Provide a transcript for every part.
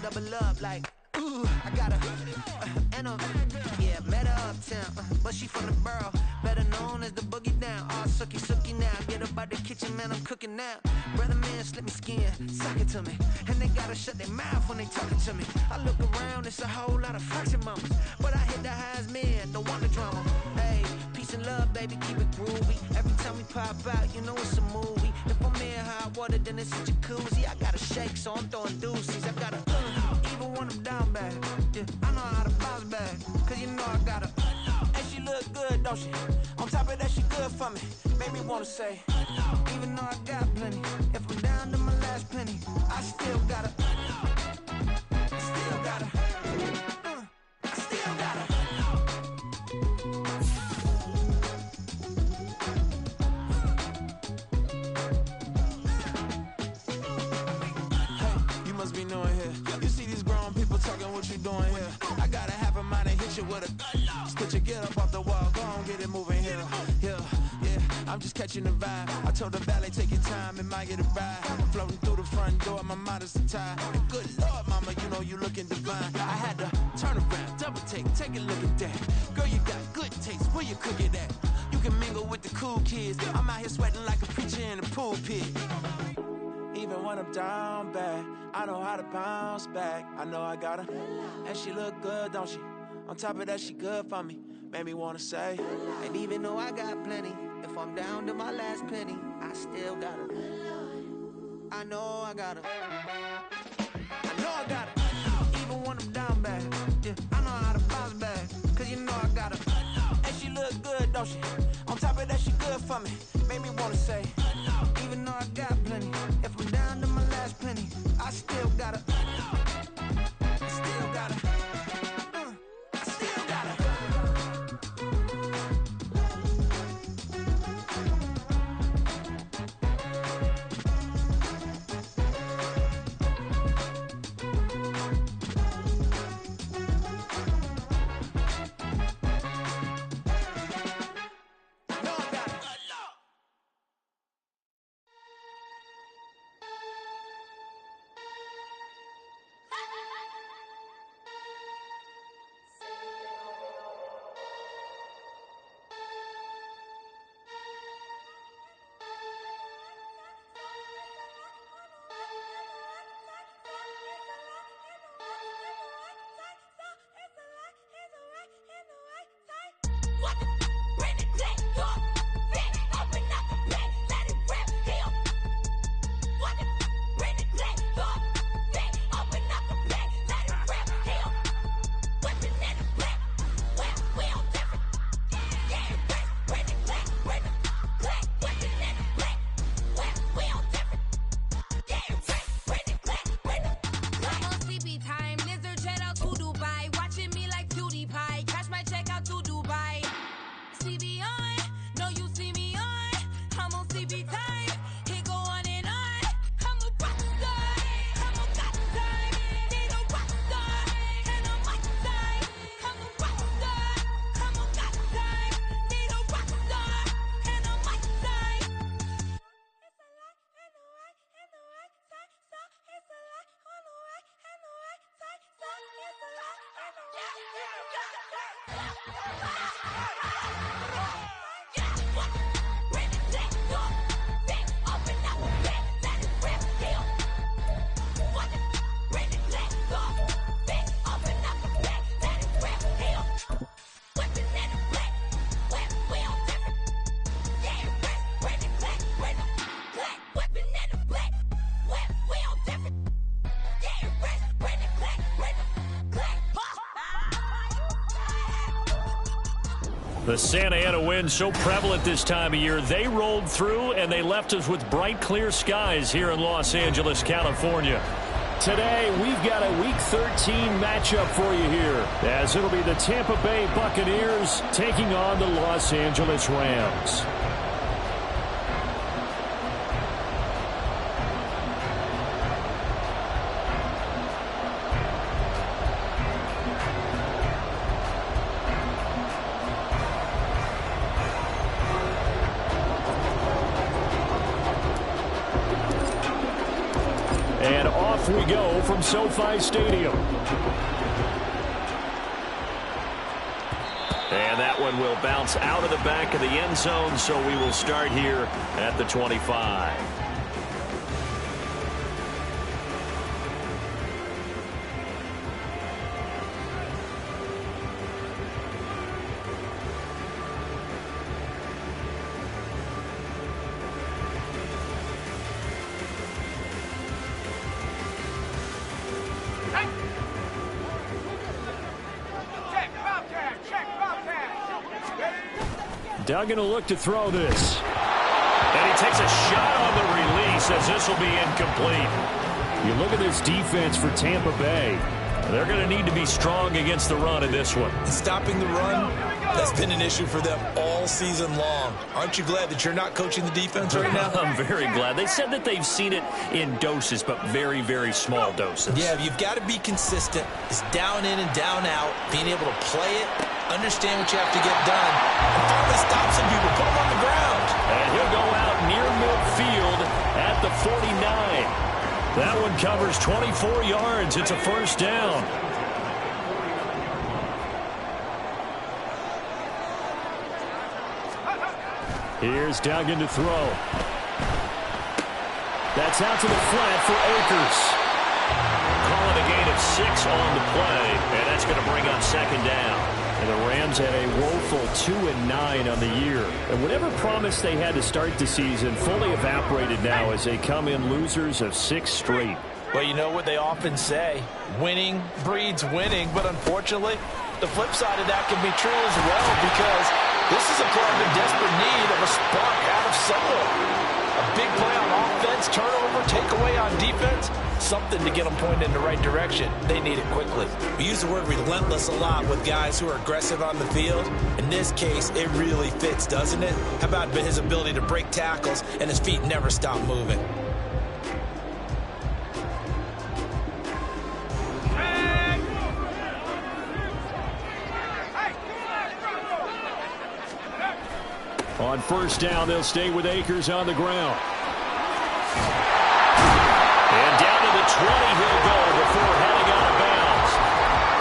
double up like, ooh, I got her, and yeah, met her uptown, but she from the borough, better known as the boogie down. All sookie now, get up out the kitchen, man, I'm cooking now. Brother man, slip me skin, suck it to me, and they gotta shut their mouth when they talking to me. I look around, it's a whole lot of flirting mamas, but I hit the highs, man, don't want the drama. Hey, peace and love, baby, keep it groovy. Every time we pop out, you know it's a movie. If I'm in hot water, then it's a jacuzzi. I gotta shake, so I'm throwing deuces. I gotta, even when I'm down bad, yeah, I know how to bounce back, cause you know I gotta, and she look good, don't she? On top of that, she good for me, made me wanna say, even though I got plenty, if I'm down to my last penny, I still gotta, I still gotta, I still gotta. Hey, you must be knowing here. You see these grown people talking, what you doing here? I gotta have a mind and hit you with a stitch you, get up off the wall, go on, get it moving here. Yeah, I'm just catching the vibe. I told the valet, take your time, it might get a ride. Floating through the front door, my mind is tied. And good Lord, mama, you know you looking divine. I had to turn around, double take a look at that. Girl, you got good taste, where you cook it at? You can mingle with the cool kids. I'm out here sweating like a preacher in a pulpit. Even when I'm down bad, I know how to bounce back. I know I got her, and she look good, don't she? On top of that, she good for me, made me wanna say. And even though I got plenty, if I'm down to my last penny, I still got her. I know I got her. I know I got her. Even when I'm down bad, yeah, I know how to bounce back, cause you know I got her. And she look good, don't she? On top of that, she good for me, made me wanna say. Even though I got plenty, if I'm down to my last penny, I still got her. I still got her. I still got her. The Santa Ana wind so prevalent this time of year, they rolled through and they left us with bright, clear skies here in Los Angeles, California. Today, we've got a Week 13 matchup for you here, as it'll be the Tampa Bay Buccaneers taking on the Los Angeles Rams. we go from SoFi Stadium. And that one will bounce out of the back of the end zone, so we will start here at the 25. Duggan will look to throw this. And he takes a shot on the release as this will be incomplete. You look at this defense for Tampa Bay. They're going to need to be strong against the run in this one. Stopping the run, that's been an issue for them all season long. Aren't you glad that you're not coaching the defense right now? I'm very glad. They said that they've seen it in doses, but very, very small doses. Yeah, you've got to be consistent. It's down in and down out, being able to play it, understand what you have to get done, and finally stop some people, put them on the ground. And he'll go out near midfield at the 49. That one covers 24 yards. It's a first down. Here's Duggan to throw. That's out to the flat for Akers. Calling a gain of 6 on the play, and that's going to bring up second down. And the Rams had a woeful 2-9 on the year. And whatever promise they had to start the season fully evaporated now as they come in losers of 6 straight. Well, you know what they often say, winning breeds winning, but unfortunately, the flip side of that can be true as well, because this is a club in desperate need of a spark out of somewhere. A big play on offense, turnover, takeaway on defense, something to get them pointed in the right direction. They need it quickly. We use the word relentless a lot with guys who are aggressive on the field. In this case, it really fits, doesn't it? How about his ability to break tackles and his feet never stop moving? On first down, they'll stay with Akers on the ground. And down to the 20 he'll go before heading out of bounds.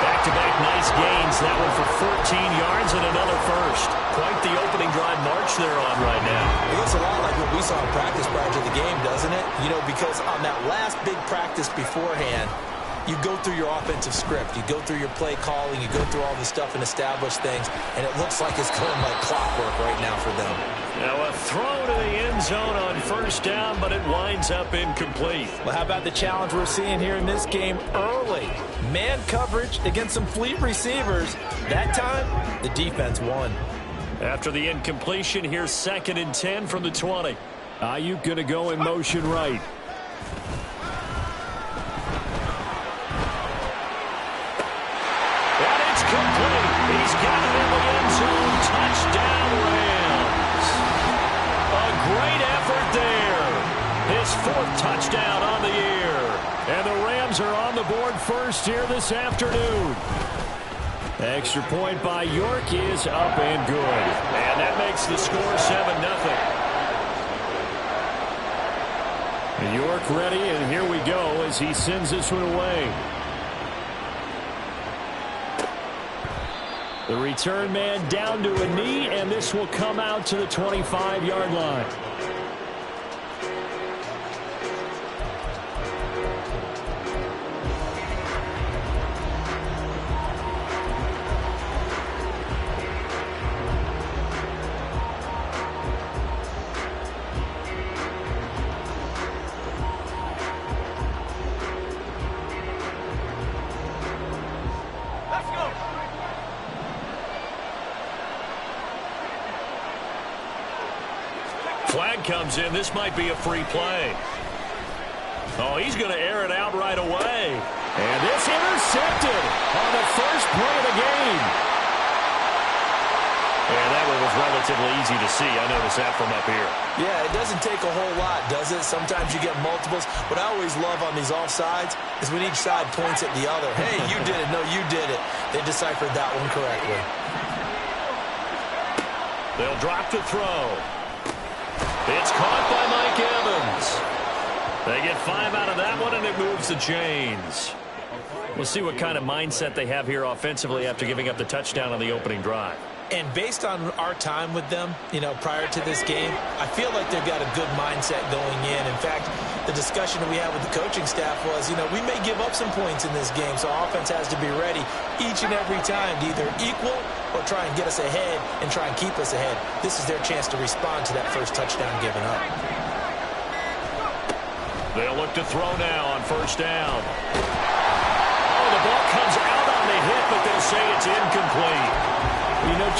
Back-to-back nice gains. That one for 14 yards and another first. Quite the opening drive march they're on right now. It looks a lot like what we saw in practice prior to the game, doesn't it? You know, because on that last big practice beforehand, you go through your offensive script. You go through your play calling. You go through all this stuff and establish things. And it looks like it's going like clockwork right now for them. Now a throw to the end zone on first down, but it winds up incomplete. Well, how about the challenge we're seeing here in this game early? Man coverage against some fleet receivers. That time, the defense won. After the incompletion, here's 2nd and 10 from the 20. Ayuk going to go in motion right. Complete. He's got it in the end zone. Touchdown, Rams. A great effort there. His 4th touchdown on the year. And the Rams are on the board first here this afternoon. Extra point by York is up and good. And that makes the score 7-0. York ready, and here we go as he sends this one away. The return man down to a knee, and this will come out to the 25-yard line. Flag comes in. This might be a free play. Oh, he's going to air it out right away. And this intercepted on the first play of the game. And that one was relatively easy to see. I noticed that from up here. Yeah, it doesn't take a whole lot, does it? Sometimes you get multiples. What I always love on these offsides is when each side points at the other. Hey, you did it. No, you did it. They deciphered that one correctly. They'll drop to throw. It's caught by Mike Evans. They get 5 out of that one, and it moves the chains. We'll see what kind of mindset they have here offensively after giving up the touchdown on the opening drive. And based on our time with them, prior to this game, I feel like they've got a good mindset going in. In fact, the discussion that we had with the coaching staff was, we may give up some points in this game, so offense has to be ready each and every time to either equal or try and get us ahead and try and keep us ahead. This is their chance to respond to that first touchdown given up. They'll look to throw now on first down. Oh, the ball comes out on the hit, but they'll say it's incomplete.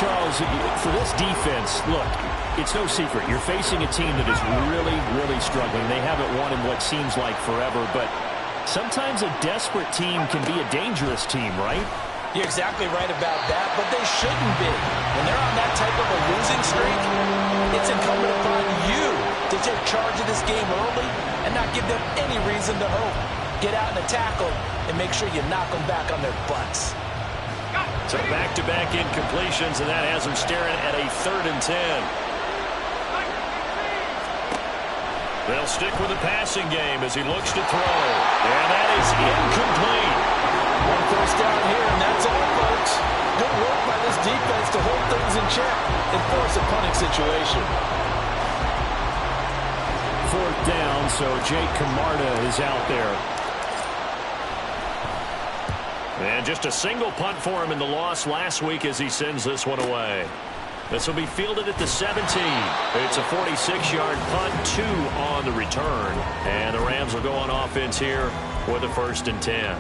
Charles, for this defense, look, it's no secret. You're facing a team that is really, really struggling. They haven't won in what seems like forever, but sometimes a desperate team can be a dangerous team, right? You're exactly right about that, but they shouldn't be. When they're on that type of a losing streak, it's incumbent upon you to take charge of this game early and not give them any reason to hope. Get out and tackle and make sure you knock them back on their butts. So back-to-back incompletions, and that has them staring at a 3rd and 10. They'll stick with the passing game as he looks to throw. And that is incomplete. One first down here, and that's all, folks. Good work by this defense to hold things in check and force a punting situation. 4th down, so Jake Camarda is out there. And just a single punt for him in the loss last week as he sends this one away. This will be fielded at the 17. It's a 46-yard punt, 2 on the return. And the Rams will go on offense here with a 1st and 10.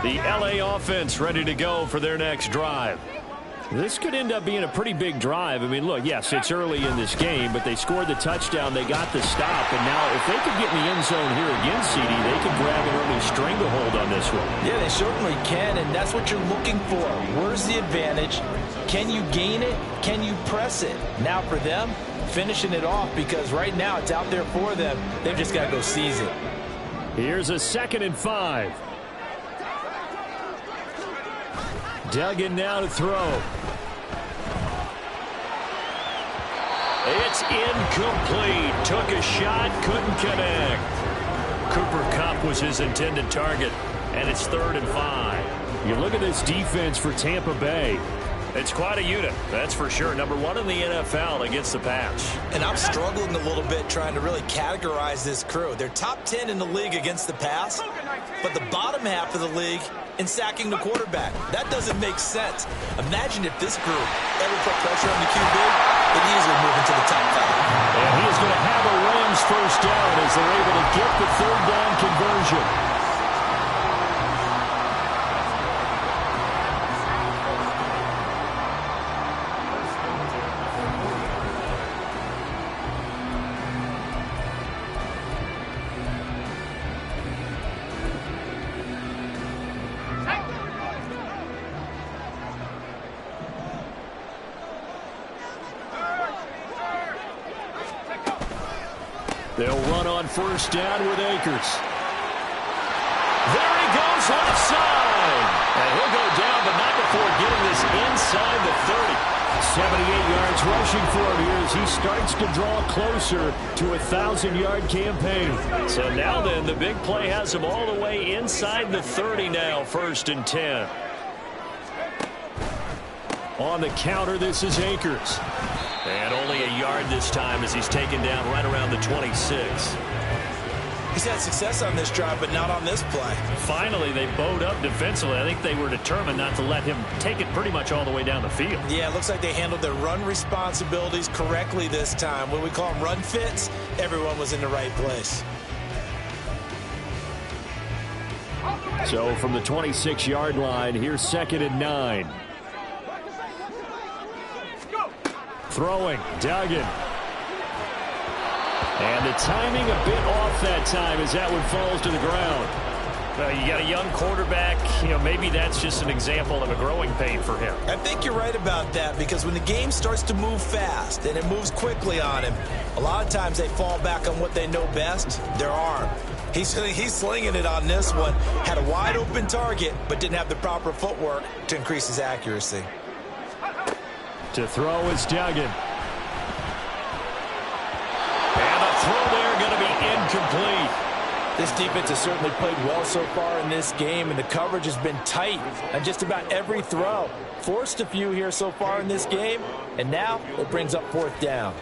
The LA offense ready to go for their next drive. This could end up being a pretty big drive. I mean, look, yes, it's early in this game, but they scored the touchdown, they got the stop, and now if they could get in the end zone here again, CD, they could grab an early stranglehold on this one. Yeah, they certainly can, and that's what you're looking for. Where's the advantage? Can you gain it? Can you press it? Now for them, finishing it off, because right now it's out there for them. They've just got to go seize it. Here's a 2nd and 5. Duggan now to throw. It's incomplete. Took a shot, couldn't connect. Cooper Kupp was his intended target, and it's 3rd and 5. You look at this defense for Tampa Bay. It's quite a unit, that's for sure. Number 1 in the NFL against the pass. And I'm struggling a little bit trying to really categorize this crew. They're top 10 in the league against the pass, but the bottom half of the league in sacking the quarterback. That doesn't make sense. Imagine if this group ever put pressure on the QB, they'd easily move into the top 5. And he is going to have a Rams 1st down as they're able to get the 3rd down conversion. They'll run on 1st down with Akers. There he goes left side. And he'll go down, but not before getting this inside the 30. 78 yards rushing for him here as he starts to draw closer to a 1,000-yard campaign. So now then, the big play has him all the way inside the 30 now, 1st and 10. On the counter, this is Akers. And only a yard this time as he's taken down right around the 26. He's had success on this drive, but not on this play. Finally, they bowed up defensively. I think they were determined not to let him take it pretty much all the way down the field. Yeah, it looks like they handled their run responsibilities correctly this time. When we call them run fits, everyone was in the right place. So from the 26-yard line, here's 2nd and 9. Throwing, Duggan. And the timing a bit off that time as that one falls to the ground. Well, you got a young quarterback. Maybe that's just an example of a growing pain for him. I think you're right about that, because when the game starts to move fast and it moves quickly on him, a lot of times they fall back on what they know best, their arm. He's slinging it on this one. Had a wide open target, but didn't have the proper footwork to increase his accuracy. To throw is Duggan. And the throw there going to be incomplete. This defense has certainly played well so far in this game, and the coverage has been tight on just about every throw. Forced a few here so far in this game, and now it brings up 4th down.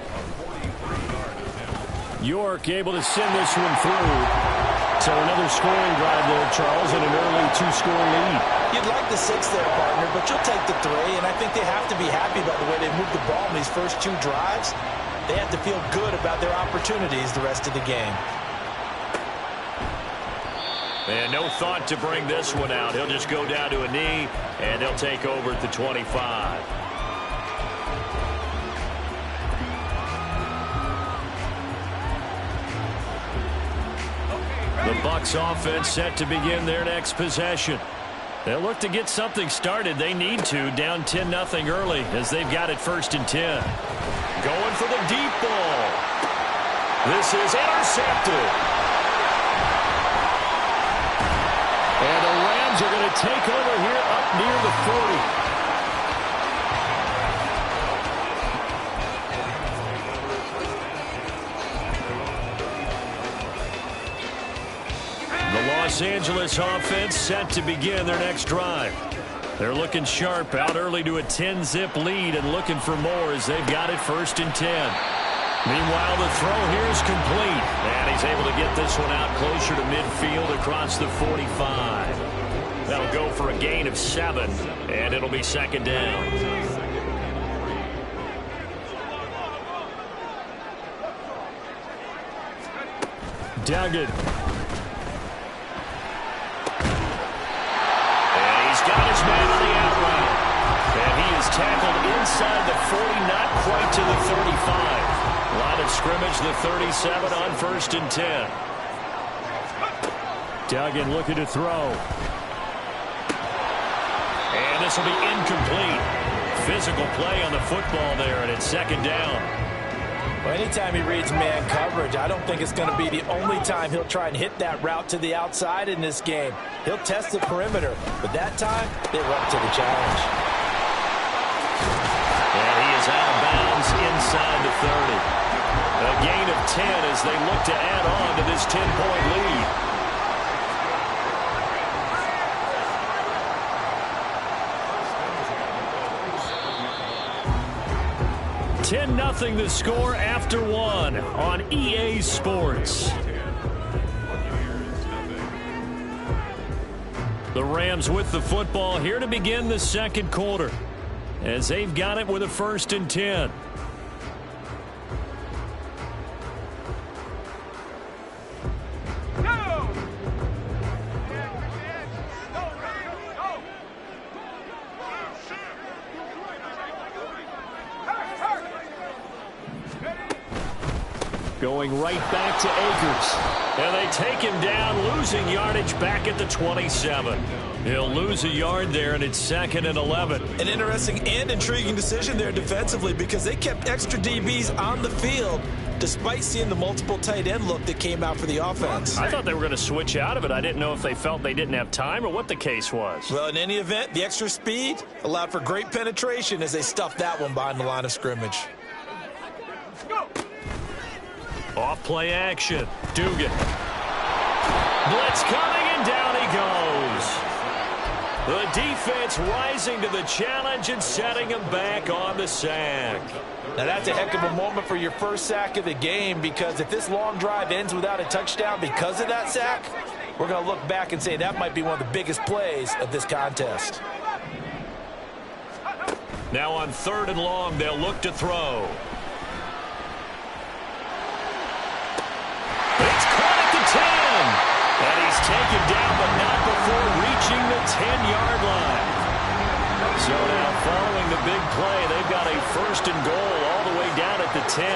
York able to send this one through. So another scoring drive there, Charles, and an early 2-score lead. You'd like the 6 there, partner, but you'll take the 3, and I think they have to be happy about the way they moved the ball in these first 2 drives. They have to feel good about their opportunities the rest of the game. And no thought to bring this one out. He'll just go down to a knee, and they'll take over at the 25. The Bucs offense set to begin their next possession. They'll look to get something started. They need to, down 10-0 early as they've got it 1st and 10. Going for the deep ball. This is intercepted. And the Rams are going to take over here up near the 40. The Los Angeles offense set to begin their next drive. They're looking sharp, out early to a 10-zip lead and looking for more as they've got it 1st and 10. Meanwhile, the throw here is complete, and he's able to get this one out closer to midfield across the 45. That'll go for a gain of 7, and it'll be 2nd down. Duggan. Got his man on the out route. And he is tackled inside the 40, not quite to the 35. Line of scrimmage, the 37 on 1st and 10. Duggan looking to throw. And this will be incomplete. Physical play on the football there, and it's 2nd down. Well, anytime he reads man coverage, I don't think it's going to be the only time he'll try and hit that route to the outside in this game. He'll test the perimeter, but that time, they run to the challenge. And he is out of bounds inside the 30. A gain of 10 as they look to add on to this 10-point lead. 10-0 the score after 1 on EA Sports. The Rams with the football here to begin the 2nd quarter as they've got it with a 1st and 10. Going right back to Akers. And they take him down, losing yardage back at the 27. He'll lose a yard there, and it's 2nd and 11. An interesting and intriguing decision there defensively because they kept extra DBs on the field despite seeing the multiple tight end look that came out for the offense. I thought they were going to switch out of it. I didn't know if they felt they didn't have time or what the case was. Well, in any event, the extra speed allowed for great penetration as they stuffed that one behind the line of scrimmage. Off play action. Dugan. Blitz coming, and down he goes. The defense rising to the challenge and setting him back on the sack. Now that's a heck of a moment for your first sack of the game because if this long drive ends without a touchdown because of that sack, we're going to look back and say that might be one of the biggest plays of this contest. Now on 3rd and long, they'll look to throw. It's caught at the 10. And he's taken down, but not before reaching the 10-yard line. So now following the big play, they've got a 1st and goal all the way down at the 10.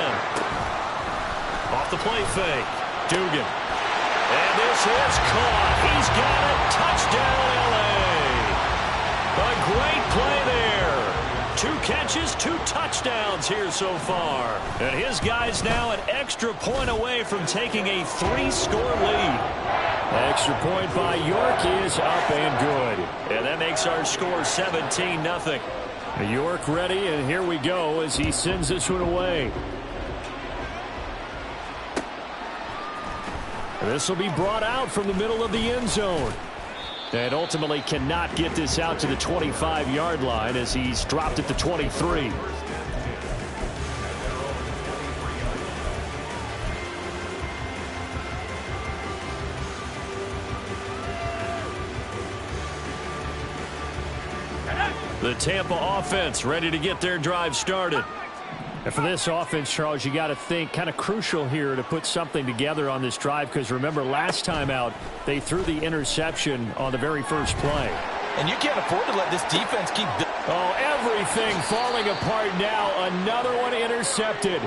Off the play fake. Dugan. And this is caught. He's got it. Touchdown, L.A. A great play there. 2 catches, 2 touchdowns here so far. And his guys now an extra point away from taking a 3-score lead. Extra point by York is up and good. And that makes our score 17-0. York ready, and here we go as he sends this one away. This will be brought out from the middle of the end zone. And ultimately cannot get this out to the 25-yard line as he's dropped at the 23. The Tampa offense ready to get their drive started. And for this offense, Charles, you got to think kind of crucial here to put something together on this drive, because remember last time out they threw the interception on the very first play. And you can't afford to let this defense keep... Oh, everything falling apart now. Another one intercepted.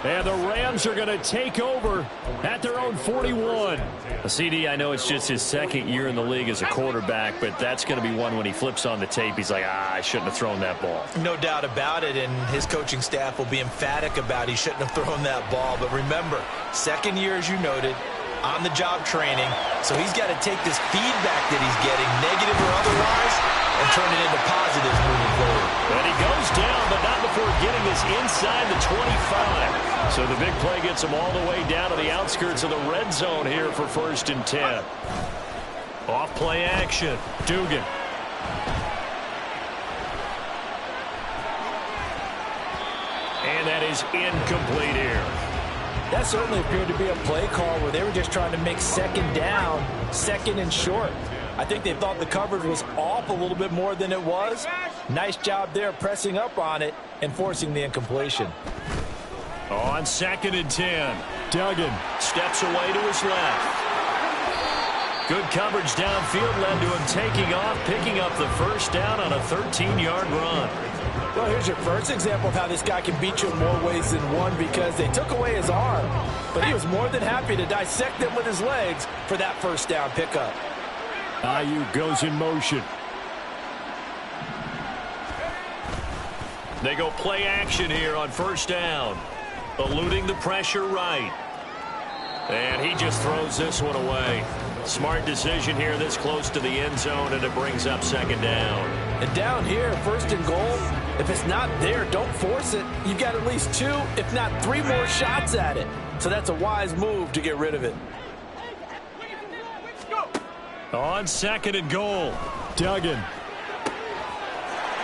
And the Rams are going to take over at their own 41. CD, I know it's just his second year in the league as a quarterback, but that's going to be one when he flips on the tape. He's like, I shouldn't have thrown that ball. No doubt about it, and his coaching staff will be emphatic about he shouldn't have thrown that ball. But remember, second year, as you noted, on-the-job training. So he's got to take this feedback that he's getting, negative or otherwise, and turn it into positives moving forward. And he goes down, but not before getting this inside the 25. So the big play gets him all the way down to the outskirts of the red zone here for 1st and 10. Off play action. Dugan. And that is incomplete here. That certainly appeared to be a play call where they were just trying to make second down, second and short. I think they thought the coverage was off a little bit more than it was. Nice job there pressing up on it and forcing the incompletion. On 2nd and 10, Duggan steps away to his left. Good coverage downfield led to him taking off, picking up the first down on a 13-yard run. Well, here's your first example of how this guy can beat you in more ways than one, because they took away his arm, but he was more than happy to dissect them with his legs for that first down pickup. Ayuk goes in motion. They go play action here on 1st down. Eluding the pressure right. And he just throws this one away. Smart decision here this close to the end zone, and it brings up 2nd down. And down here, 1st and goal, if it's not there, don't force it. You've got at least 2, if not 3 more shots at it. So that's a wise move to get rid of it. On 2nd and goal, Duggan.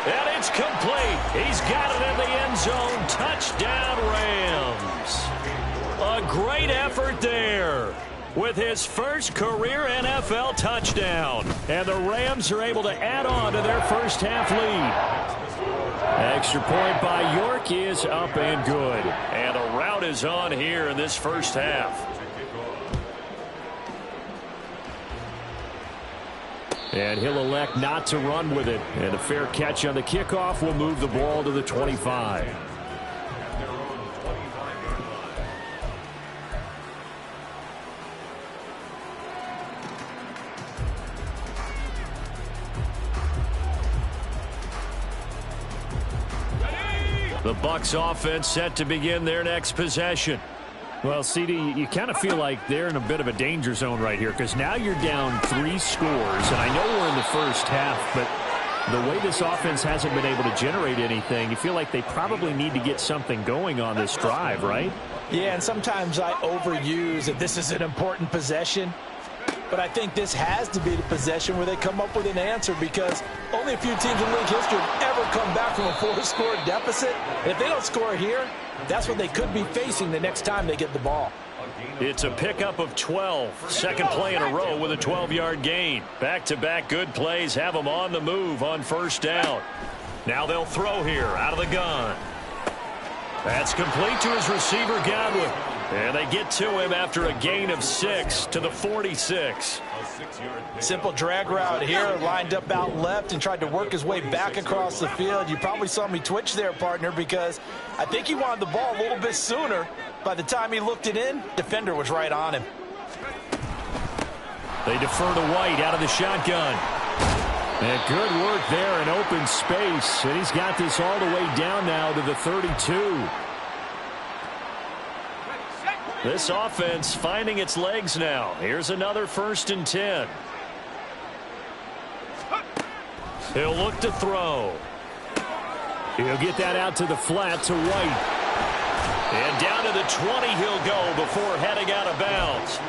And it's complete. He's got it in the end zone. Touchdown, Rams. A great effort there with his first career NFL touchdown. And the Rams are able to add on to their first half lead. Extra point by York is up and good. And the rout is on here in this first half. And he'll elect not to run with it. And a fair catch on the kickoff will move the ball to the 25. The Bucs offense set to begin their next possession. Well, CD, you kind of feel like they're in a bit of a danger zone right here, because now you're down 3 scores, and I know we're in the first half, but the way this offense hasn't been able to generate anything, you feel like they probably need to get something going on this drive, right? Yeah, and sometimes I overuse that this is an important possession, but I think this has to be the possession where they come up with an answer, because only a few teams in league history have ever come back from a 4-score deficit. And if they don't score here, that's what they could be facing the next time they get the ball. It's a pickup of 12. Second play in a row with a 12-yard gain. Back-to-back good plays have them on the move on 1st down. Now they'll throw here out of the gun. That's complete to his receiver, Godwin. And they get to him after a gain of 6 to the 46. Simple drag route here, lined up out left and tried to work his way back across the field. You probably saw me twitch there, partner, because I think he wanted the ball a little bit sooner. By the time he looked it in, defender was right on him. They defer to White out of the shotgun. And good work there in open space. And he's got this all the way down now to the 32. This offense finding its legs now. Here's another 1st and 10. He'll look to throw. He'll get that out to the flat to White. And down to the 20 he'll go before heading out of bounds.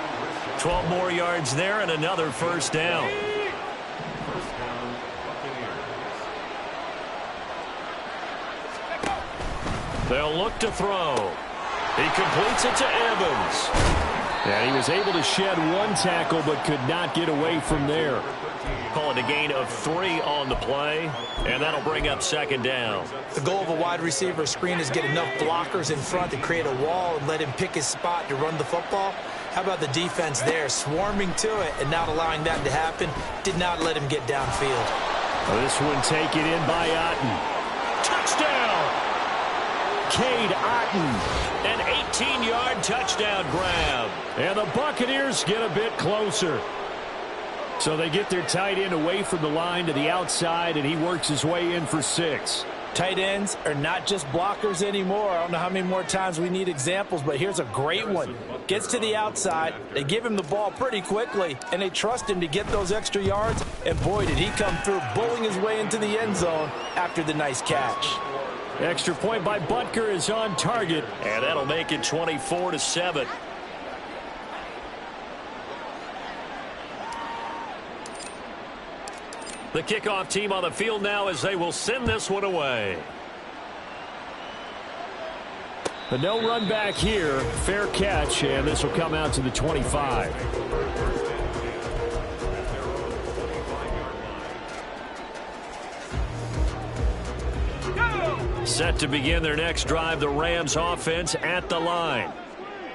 12 more yards there and another first down. They'll look to throw. He completes it to Evans. And he was able to shed one tackle but could not get away from there. Call it a gain of 3 on the play, and that'll bring up second down. The goal of a wide receiver screen is get enough blockers in front to create a wall and let him pick his spot to run the football. How about the defense there, swarming to it and not allowing that to happen? Did not let him get downfield. This one taken in by Otten. Touchdown! Cade Otten. An 18-yard touchdown grab. And the Buccaneers get a bit closer. So they get their tight end away from the line to the outside, and he works his way in for 6. Tight ends are not just blockers anymore. I don't know how many more times we need examples, but here's a great one. Gets to the outside, they give him the ball pretty quickly, and they trust him to get those extra yards, and boy, did he come through, bowling his way into the end zone after the nice catch. Extra point by Butker is on target, and that'll make it 24-7. The kickoff team on the field now as they will send this one away. The no run back here, fair catch, and this will come out to the 25. Set to begin their next drive, the Rams offense at the line.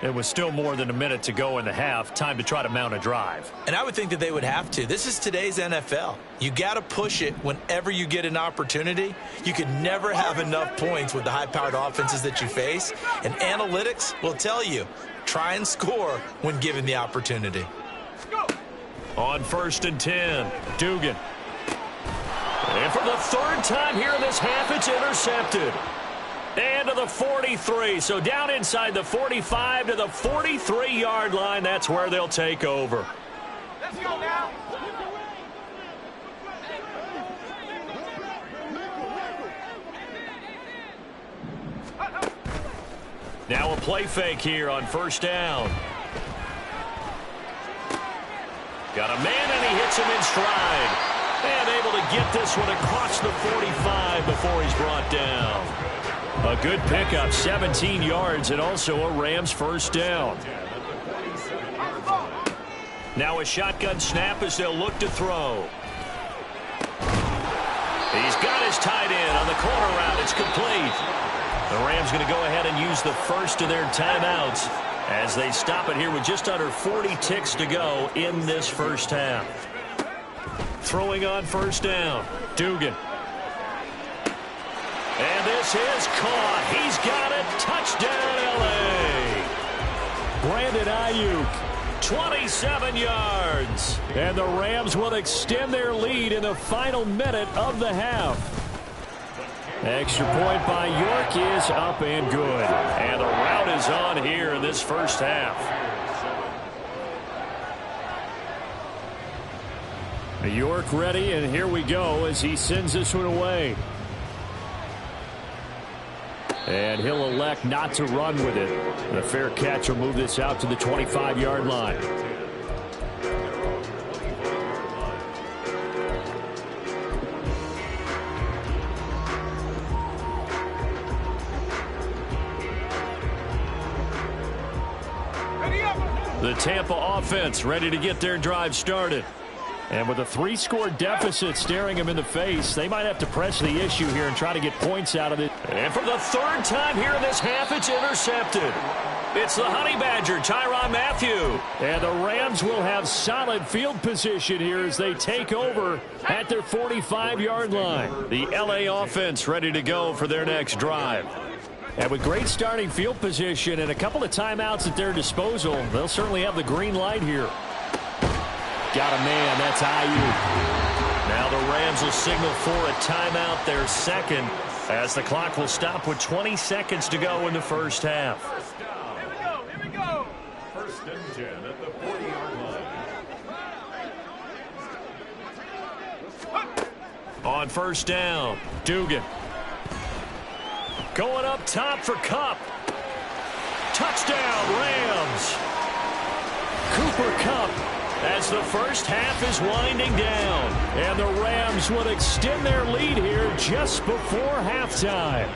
It was still more than a minute to go in the half. Time to try to mount a drive. And I would think that they would have to. This is today's NFL. You got to push it whenever you get an opportunity. You can never have enough points with the high-powered offenses that you face. And analytics will tell you, try and score when given the opportunity. On 1st and 10, Dugan. And for the 3rd time here in this half, it's intercepted. And to the 43, so down inside the 45 to the 43-yard line. That's where they'll take over. Let's go now. Now a play fake here on 1st down. Got a man, and he hits him in stride. And able to get this one across the 45 before he's brought down. A good pickup, 17 yards, and also a Rams 1st down. Now a shotgun snap as they'll look to throw. He's got his tight end on the corner route. It's complete. The Rams going to go ahead and use the first of their timeouts as they stop it here with just under 40 ticks to go in this first half. Throwing on 1st down, Dugan. And this is caught. He's got it. Touchdown, L.A. Brandon Ayuk, 27 yards. And the Rams will extend their lead in the final minute of the half. Extra point by York is up and good. And the rout is on here in this first half. York ready, and here we go as he sends this one away. And he'll elect not to run with it. The fair catch will move this out to the 25-yard line. The Tampa offense ready to get their drive started. And with a 3-score deficit staring them in the face, they might have to press the issue here and try to get points out of it. And for the 3rd time here in this half, it's intercepted. It's the Honey Badger, Tyrann Mathieu. And the Rams will have solid field position here as they take over at their 45-yard line. The L.A. offense ready to go for their next drive. And with great starting field position and a couple of timeouts at their disposal, they'll certainly have the green light here. Got a man, that's Ayuk. Now the Rams will signal for a timeout, their second, as the clock will stop with 20 seconds to go in the first half. Here we go. 1st and 10 at the 40-yard line. On 1st down, Dugan. Going up top for Kupp. Touchdown, Rams. Cooper Kupp as the first half is winding down. And the Rams will extend their lead here just before halftime.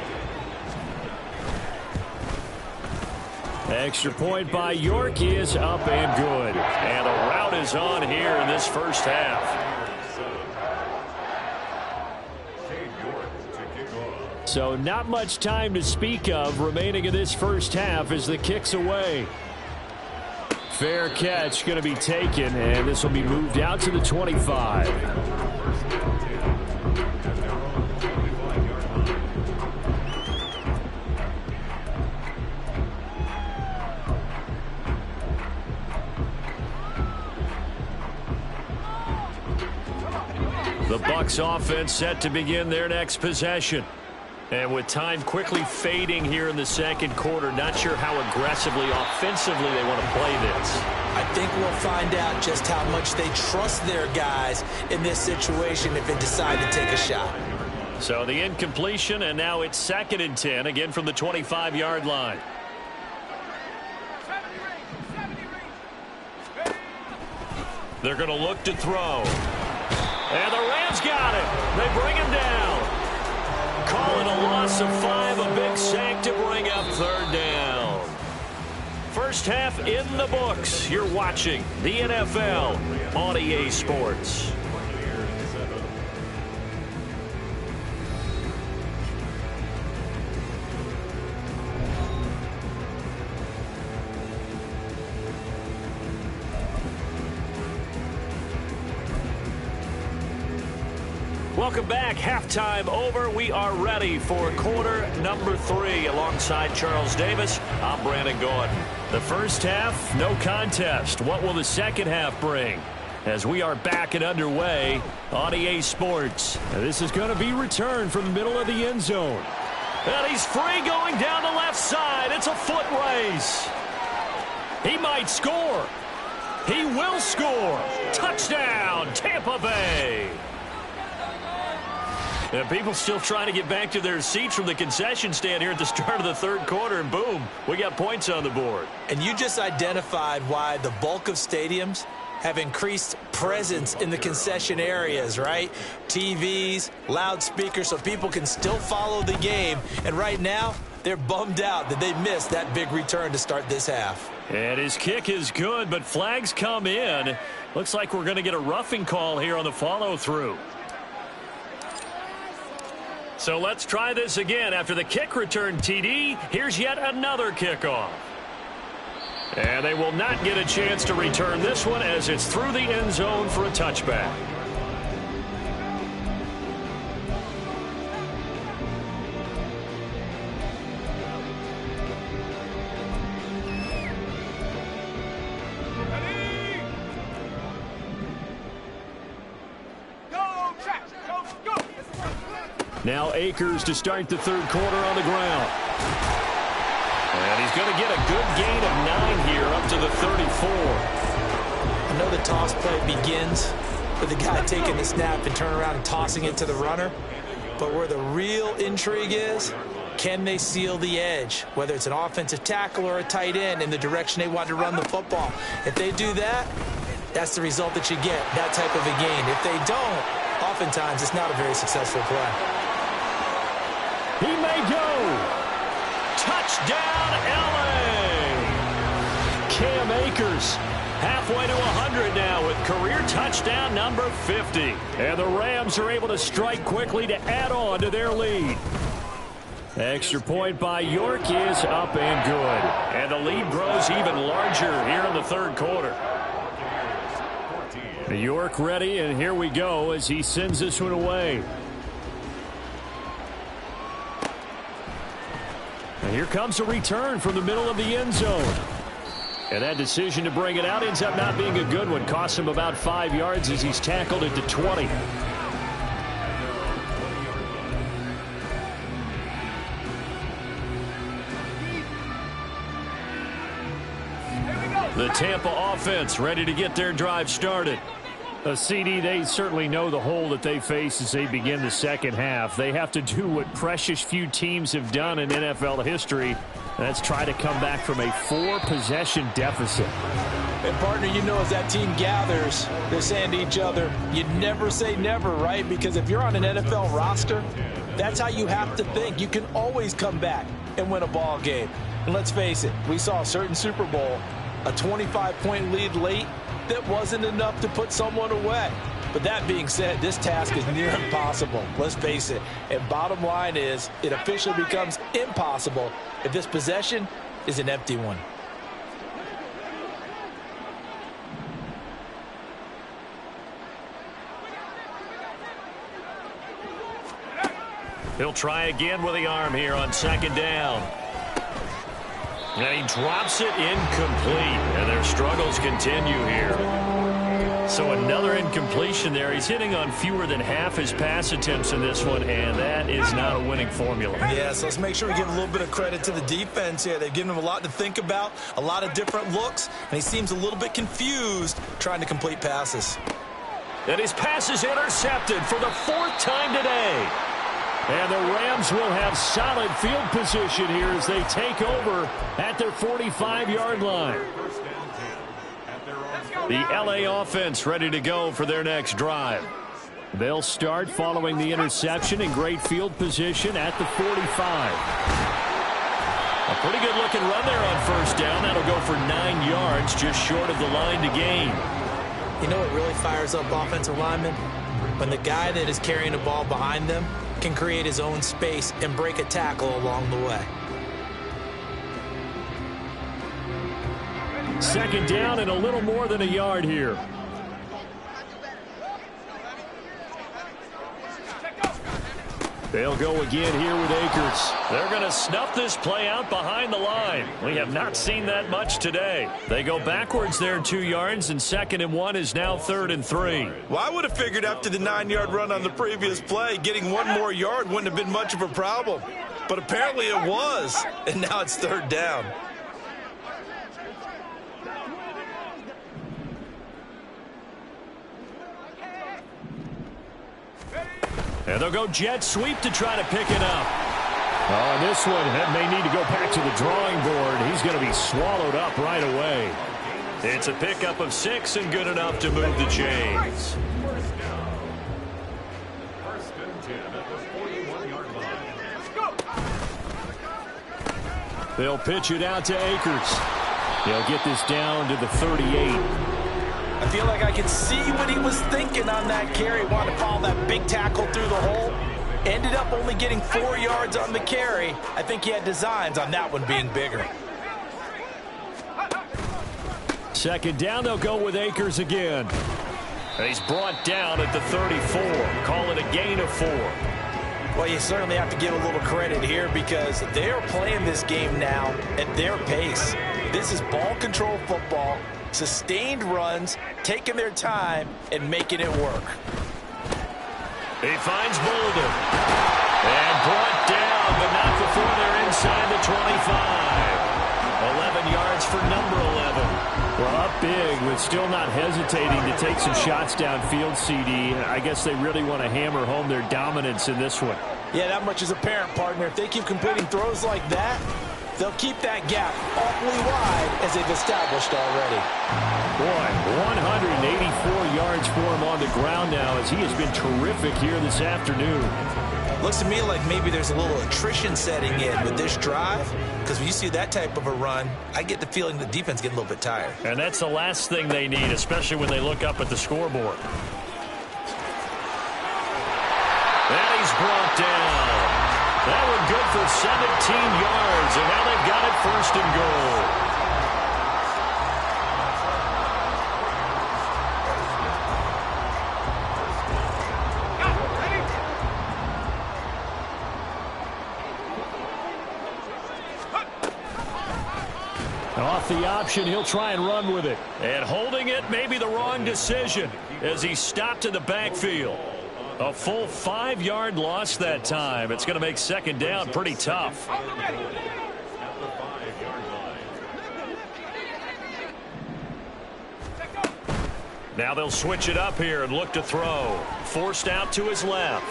Extra point by York is up and good. And the rout is on here in this first half. So not much time to speak of remaining in this first half as the kick's away. Fair catch going to be taken, and this will be moved out to the 25. The Bucs offense set to begin their next possession. And with time quickly fading here in the second quarter, not sure how aggressively, offensively they want to play this. I think we'll find out just how much they trust their guys in this situation if they decide to take a shot. So the incompletion, and now it's 2nd and 10, again from the 25-yard line. They're going to look to throw. And the Rams got it. They bring him down. Call it a loss of 5, a big sack to bring up 3rd down. First half in the books. You're watching the NFL on EA Sports. Welcome back. Halftime over. We are ready for quarter number 3. Alongside Charles Davis, I'm Brandon Gordon. The first half, no contest. What will the second half bring? As we are back and underway on EA Sports. This is going to be returned from the middle of the end zone. And he's free going down the left side. It's a foot race. He might score. He will score. Touchdown, Tampa Bay. And people still trying to get back to their seats from the concession stand here at the start of the third quarter, and boom, we got points on the board. And you just identified why the bulk of stadiums have increased presence in the concession areas, right? TVs, loudspeakers, so people can still follow the game. And right now, they're bummed out that they missed that big return to start this half. And his kick is good, but flags come in. Looks like we're going to get a roughing call here on the follow-through. So let's try this again. After the kick return TD, here's yet another kickoff. And they will not get a chance to return this one as it's through the end zone for a touchback. Now Akers to start the third quarter on the ground. And he's going to get a good gain of 9 here up to the 34. I know the toss play begins with the guy taking the snap and turn around and tossing it to the runner. But where the real intrigue is, can they seal the edge? Whether it's an offensive tackle or a tight end in the direction they want to run the football. If they do that, that's the result that you get, that type of a gain. If they don't, oftentimes it's not a very successful play. He may go. Touchdown, L.A. Cam Akers halfway to 100 now with career touchdown number 50. And the Rams are able to strike quickly to add on to their lead. Extra point by York is up and good. And the lead grows even larger here in the third quarter. York ready, and here we go as he sends this one away. And here comes a return from the middle of the end zone. And that decision to bring it out ends up not being a good one. Costs him about 5 yards as he's tackled at the 20. The Tampa offense ready to get their drive started. CD, they certainly know the hole that they face as they begin the second half. They have to do what precious few teams have done in NFL history. That's try to come back from a 4-possession deficit. And, partner, you know, as that team gathers, they're saying to each other, you never say never, right? Because if you're on an NFL roster, that's how you have to think. You can always come back and win a ball game. And let's face it, we saw a certain Super Bowl, a 25-point lead late, that wasn't enough to put someone away. But that being said, this task is near impossible. Let's face it. And bottom line is, it officially becomes impossible if this possession is an empty one. He'll try again with the arm here on second down. And he drops it incomplete. And their struggles continue here. So another incompletion there. He's hitting on fewer than half his pass attempts in this one, and that is not a winning formula. Yes, let's make sure we give a little bit of credit to the defense here. They've given him a lot to think about, a lot of different looks, and he seems a little bit confused trying to complete passes. And his pass is intercepted for the 4th time today. And the Rams will have solid field position here as they take over at their 45-yard line. The LA offense ready to go for their next drive. They'll start following the interception in great field position at the 45. A pretty good looking run there on first down. That'll go for 9 yards, just short of the line to gain. You know what really fires up offensive linemen? When the guy that is carrying the ball behind them can create his own space and break a tackle along the way. Second down and a little more than a yard here. They'll go again here with Akers. They're going to snuff this play out behind the line. We have not seen that much today. They go backwards there 2 yards, and 2nd and 1 is now 3rd and 3. Well, I would have figured after the 9-yard run on the previous play, getting 1 more yard wouldn't have been much of a problem. But apparently it was, and now it's 3rd down. And they'll go jet sweep to try to pick it up. Oh, this one may need to go back to the drawing board. He's going to be swallowed up right away. It's a pickup of 6 and good enough to move the chains. First and 10 at the 41-yard line. They'll pitch it out to Akers. They'll get this down to the 38. I feel like I can see what he was thinking on that carry. Wanted to follow that big tackle through the hole. Ended up only getting 4 yards on the carry. I think he had designs on that one being bigger. Second down, they'll go with Akers again. And he's brought down at the 34. Call it a gain of 4. Well, you certainly have to give a little credit here because they are playing this game now at their pace. This is ball control football. Sustained runs, taking their time, and making it work. He finds Bolden. And brought down, but not before they're inside the 25. 11 yards for number 11. Well, up big, but still not hesitating to take some shots downfield, CD. I guess they really want to hammer home their dominance in this one. Yeah, that much is apparent, partner. If they keep completing throws like that, they'll keep that gap awfully wide as they've established already. Boy, 184 yards for him on the ground now as he has been terrific here this afternoon. Looks to me like maybe there's a little attrition setting in with this drive because when you see that type of a run, I get the feeling the defense getting a little bit tired. And that's the last thing they need, especially when they look up at the scoreboard. And he's brought down. That one good for 17 yards, and now they've got it 1st and goal. Off the option, he'll try and run with it. And holding it may be the wrong decision as he stopped in the backfield. A full 5-yard loss that time. It's going to make second down pretty tough. At the 5-yard line. Now they'll switch it up here and look to throw. Forced out to his left.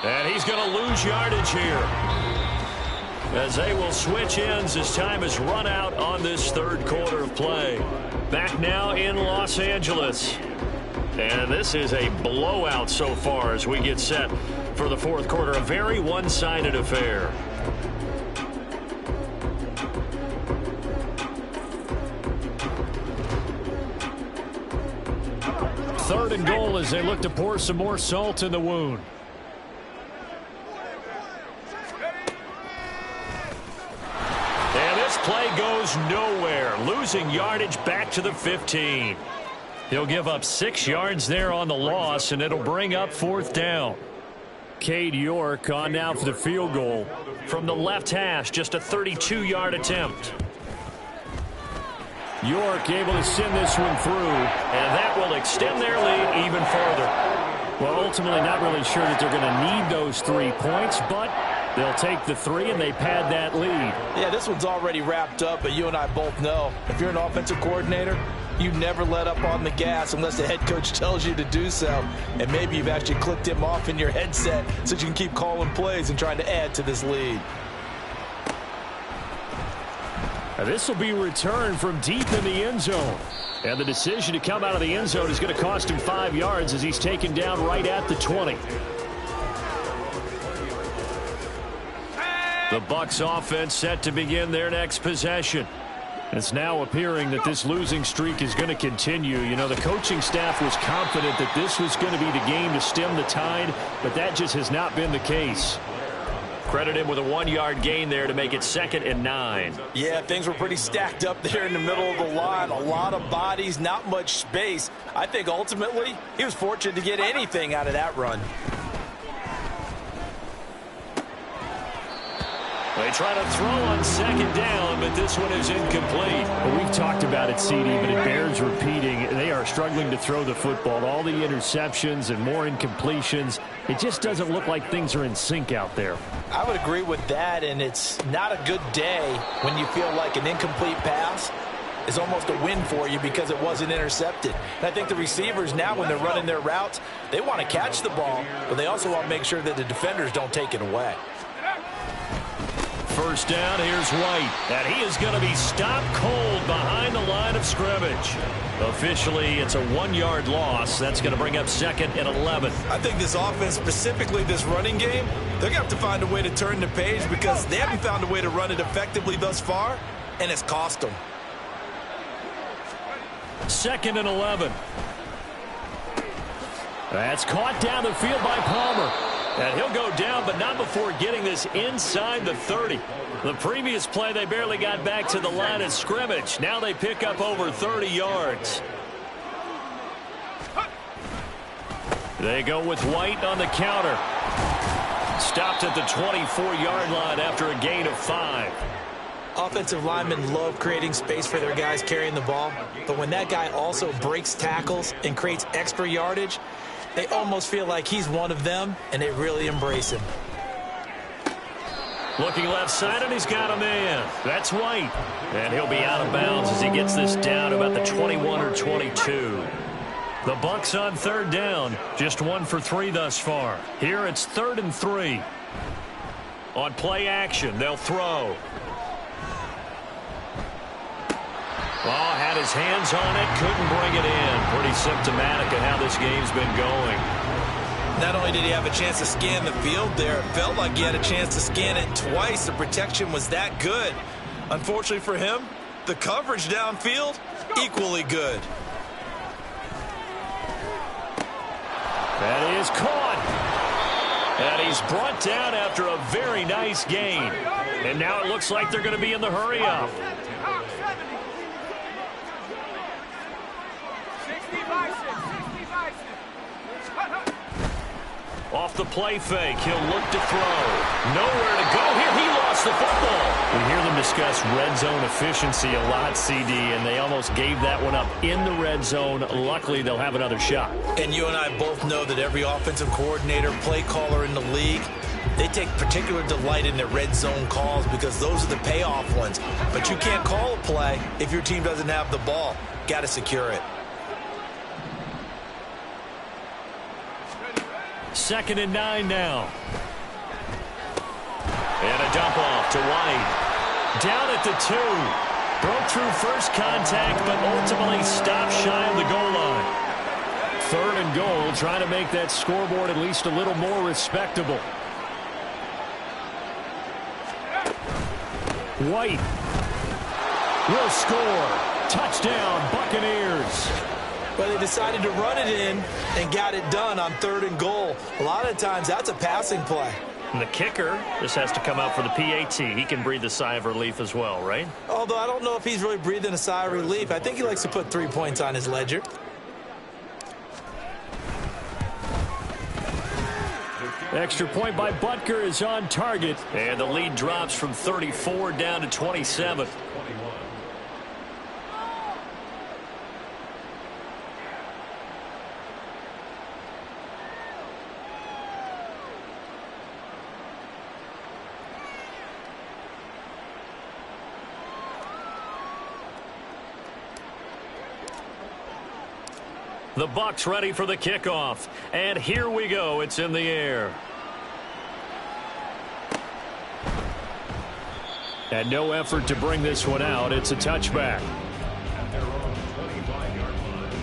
And he's going to lose yardage here, as they will switch ends as time has run out on this third quarter of play. Back now in Los Angeles. And this is a blowout so far as we get set for the fourth quarter. A very one-sided affair. Third and goal as they look to pour some more salt in the wound. And this play goes nowhere. Losing yardage back to the 15. He'll give up 6 yards there on the loss, and it'll bring up fourth down. Cade York on now for the field goal from the left hash. Just a 32-yard attempt. York able to send this one through, and that will extend their lead even further. Well, ultimately not really sure that they're going to need those 3 points, but they'll take the 3 and they pad that lead. Yeah, this one's already wrapped up, but you and I both know if you're an offensive coordinator, you never let up on the gas unless the head coach tells you to do so. And maybe you've actually clicked him off in your headset so you can keep calling plays and trying to add to this lead. This will be returned from deep in the end zone. And the decision to come out of the end zone is going to cost him 5 yards as he's taken down right at the 20. The Bucs offense set to begin their next possession. It's now appearing that this losing streak is going to continue. You know, the coaching staff was confident that this was going to be the game to stem the tide, but that just has not been the case. Credit him with a 1-yard gain there to make it 2nd and 9. Yeah, things were pretty stacked up there in the middle of the line. A lot of bodies, not much space. I think ultimately he was fortunate to get anything out of that run. They try to throw on 2nd down, but this one is incomplete. Well, we've talked about it, CD, but it bears repeating. They are struggling to throw the football. All the interceptions and more incompletions. It just doesn't look like things are in sync out there. I would agree with that, and it's not a good day when you feel like an incomplete pass is almost a win for you because it wasn't intercepted. And I think the receivers now, when they're running their routes, they want to catch the ball, but they also want to make sure that the defenders don't take it away. First down, here's White. And he is going to be stopped cold behind the line of scrimmage. Officially, it's a 1-yard loss. That's going to bring up 2nd and 11. I think this offense, specifically this running game, they're going to have to find a way to turn the page because they haven't found a way to run it effectively thus far, and it's cost them. 2nd and 11. That's caught down the field by Palmer. And he'll go down, but not before getting this inside the 30. The previous play, they barely got back to the line of scrimmage. Now they pick up over 30 yards. They go with White on the counter. Stopped at the 24-yard line after a gain of 5. Offensive linemen love creating space for their guys carrying the ball, but when that guy also breaks tackles and creates extra yardage, they almost feel like he's one of them, and they really embrace him. Looking left side, and he's got a man. That's White. And he'll be out of bounds as he gets this down about the 21 or 22. The Bucs on 3rd down. Just 1 for 3 thus far. Here it's 3rd and 3. On play action, they'll throw. Oh, had his hands on it, couldn't bring it in. Pretty symptomatic of how this game's been going. Not only did he have a chance to scan the field there, it felt like he had a chance to scan it twice. The protection was that good. Unfortunately for him, the coverage downfield, equally good. That is caught. And he's brought down after a very nice gain. And now it looks like they're going to be in the hurry up. Off the play fake, he'll look to throw. Nowhere to go here. He lost the football. We hear them discuss red zone efficiency a lot, CD, and they almost gave that one up in the red zone. Luckily, they'll have another shot. And you and I both know that every offensive coordinator, play caller in the league, they take particular delight in their red zone calls because those are the payoff ones. But you can't call a play if your team doesn't have the ball. Got to secure it. 2nd and 9 now. And a dump off to White. Down at the 2. Broke through first contact, but ultimately stopped shy of the goal line. 3rd and goal, trying to make that scoreboard at least a little more respectable. White will score. Touchdown, Buccaneers. Well, they decided to run it in and got it done on 3rd and goal. A lot of times, that's a passing play. And the kicker just has to come out for the PAT. He can breathe a sigh of relief as well, right? Although I don't know if he's really breathing a sigh of relief. I think he likes to put 3 points on his ledger. Extra point by Butker is on target. And the lead drops from 34 down to 27. The Bucs ready for the kickoff. And here we go. It's in the air. And no effort to bring this one out. It's a touchback. At their own 25-yard line.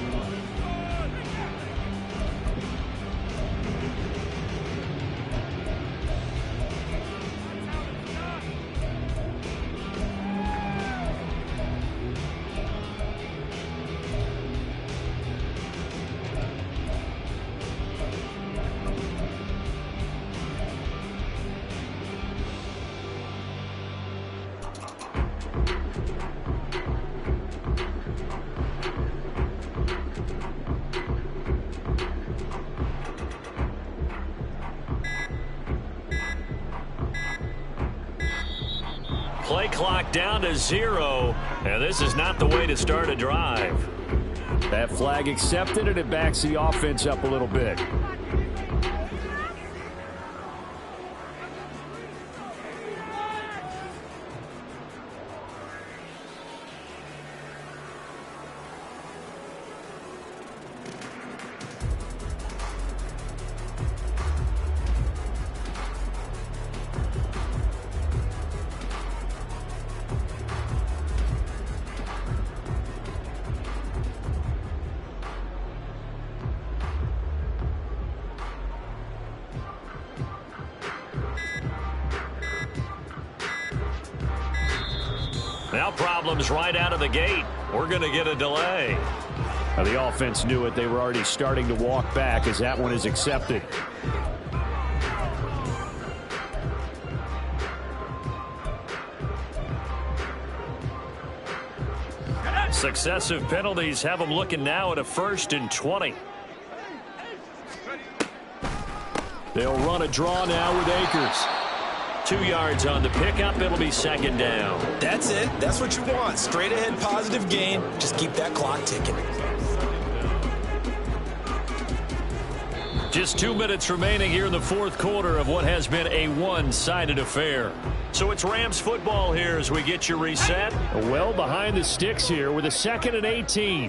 Play clock down to 0. And this is not the way to start a drive. That flag accepted, and it backs the offense up a little bit. Now problems right out of the gate. We're going to get a delay. Now the offense knew it. They were already starting to walk back as that one is accepted. Successive penalties have them looking now at a 1st and 20. They'll run a draw now with Akers. 2 yards on the pickup. It'll be 2nd down. That's it. That's what you want. Straight ahead positive gain. Just keep that clock ticking. Just 2 minutes remaining here in the 4th quarter of what has been a one-sided affair. So it's Rams football here as we get you reset. Well behind the sticks here with a 2nd and 18.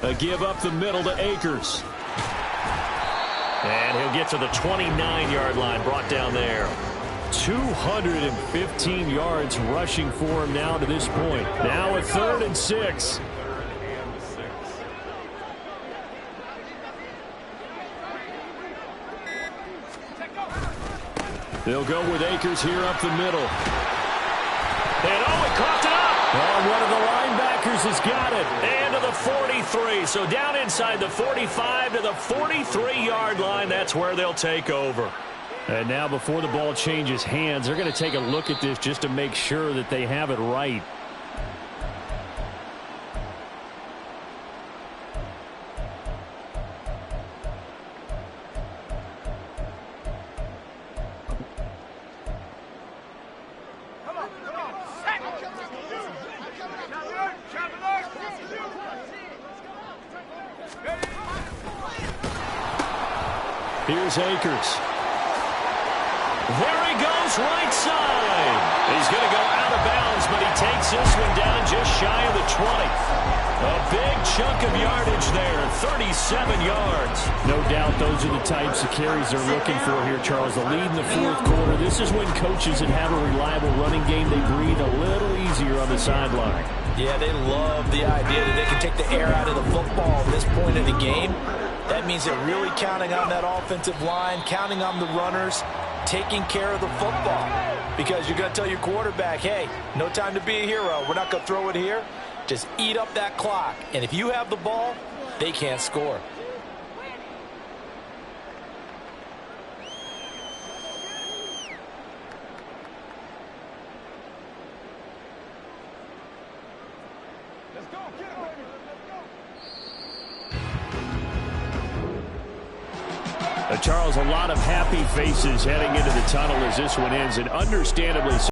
A give up the middle to Akers. And he'll get to the 29-yard line, brought down there. 215 yards rushing for him now to this point. Now a 3rd and 6. They'll go with Akers here up the middle. And he caught it up. Oh, one of the linebackers has got it. And to the 43. So down inside the 45 to the 43-yard line. That's where they'll take over. And now before the ball changes hands, they're going to take a look at this just to make sure that they have it right. Here's Akers. There he goes, right side. He's going to go out of bounds, but he takes this one down just shy of the 20. A big chunk of yardage there, 37 yards. No doubt those are the types of carries they're looking for here, Charles. The lead in the fourth quarter. This is when coaches that have a reliable running game, they breathe a little easier on the sideline. Yeah, they love the idea that they can take the air out of the football at this point of the game. That means they're really counting on that offensive line, counting on the runners, taking care of the football. Because you're going to tell your quarterback, hey, no time to be a hero. We're not going to throw it here. Just eat up that clock. And if you have the ball, they can't score. Let's go. Get it, baby. Let's go. Charles, a lot of happy faces heading into the tunnel as this one ends, and understandably so.